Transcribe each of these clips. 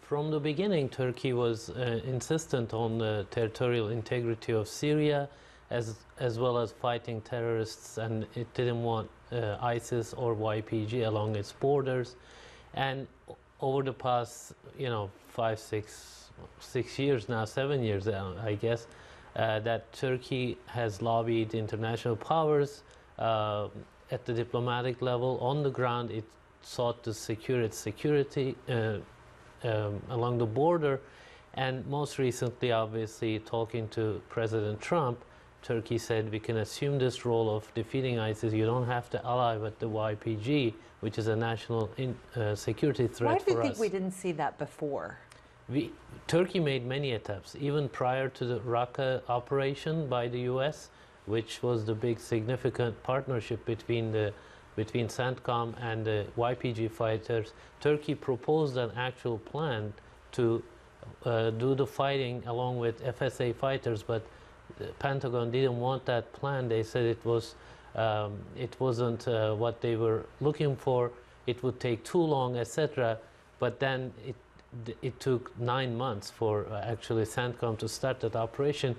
from the beginning, Turkey was insistent on the territorial integrity of Syria, as well as fighting terrorists, and it didn't want ISIS or YPG along its borders. And over the past, 6 years now, 7 years, I guess, that Turkey has lobbied international powers at the diplomatic level. On the ground, it sought to secure its security along the border, and most recently, obviously, talking to President Trump, Turkey said we can assume this role of defeating ISIS. You don't have to ally with the YPG, which is a national security threat for us. Why do you think we didn't see that before? Turkey made many attempts, even prior to the Raqqa operation by the U.S., which was the big significant partnership between CENTCOM and the YPG fighters. Turkey proposed an actual plan to do the fighting along with FSA fighters, but the Pentagon didn't want that plan. They said it wasn't what they were looking for. It would take too long, etc. But then it took 9 months for actually CENTCOM to start that operation.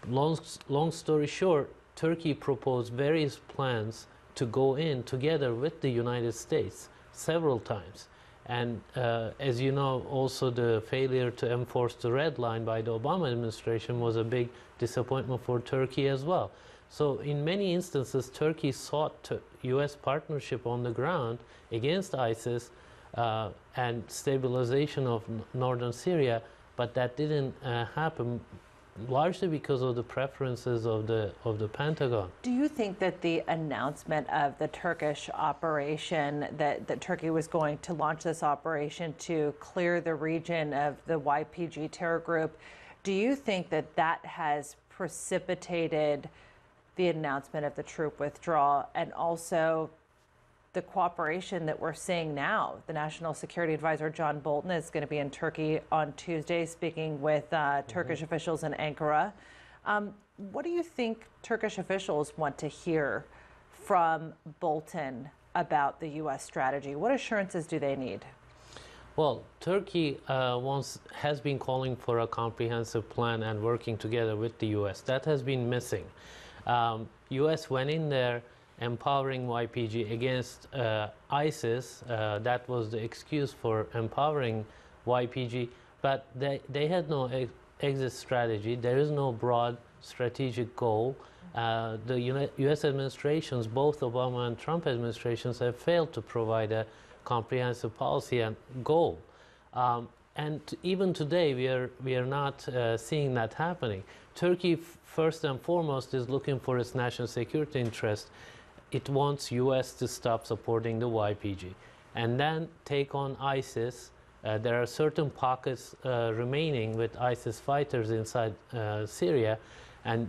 Long story short, Turkey proposed various plans to go in together with the United States several times. And as you know, also the failure to enforce the red line by the Obama administration was a big disappointment for Turkey as well. So in many instances, Turkey sought U.S. partnership on the ground against ISIS and stabilization of northern Syria, but that didn't happen, largely because of the preferences of the Pentagon. Do you think that the announcement of the Turkish operation, that Turkey was going to launch this operation to clear the region of the YPG terror group, do you think that that has precipitated the announcement of the troop withdrawal, and also the cooperation that we're seeing now? The National Security Advisor John Bolton is going to be in Turkey on Tuesday speaking with Turkish officials in Ankara. What do you think Turkish officials want to hear from Bolton about the U.S. strategy? What assurances do they need? Well, Turkey has been calling for a comprehensive plan and working together with the U.S. That has been missing. U.S. went in there empowering YPG against ISIS. That was the excuse for empowering YPG, but they had no exit strategy. There is no broad strategic goal. The U.S. administrations, both Obama and Trump administrations, have failed to provide a comprehensive policy and goal. And even today, we are not seeing that happening. Turkey, first and foremost, is looking for its national security interest. It wants U.S. to stop supporting the YPG and then take on ISIS. There are certain pockets remaining with ISIS fighters inside Syria, and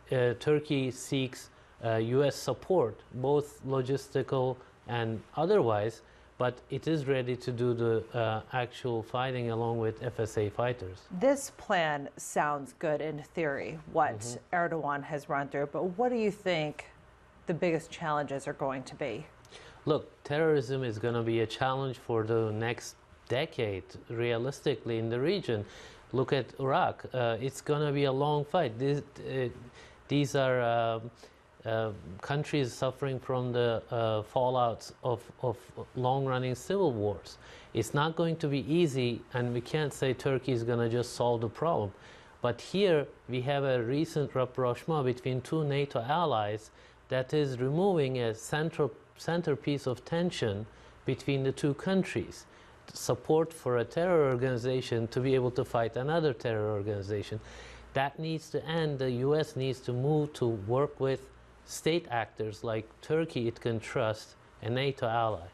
Turkey seeks U.S. support, both logistical and otherwise, but it is ready to do the actual fighting along with FSA fighters. This plan sounds good in theory, what Erdogan has run through, but what do you think the biggest challenges are going to be? Look, terrorism is going to be a challenge for the next decade, realistically, in the region. Look at Iraq. It's going to be a long fight. These are countries suffering from the fallouts of long-running civil wars. It's not going to be easy, and we can't say Turkey is going to just solve the problem. But here we have a recent rapprochement between two NATO allies that is removing a centerpiece of tension between the two countries. Support for a terror organization to be able to fight another terror organization. That needs to end. The U.S. needs to move to work with state actors like Turkey it can trust, a NATO ally.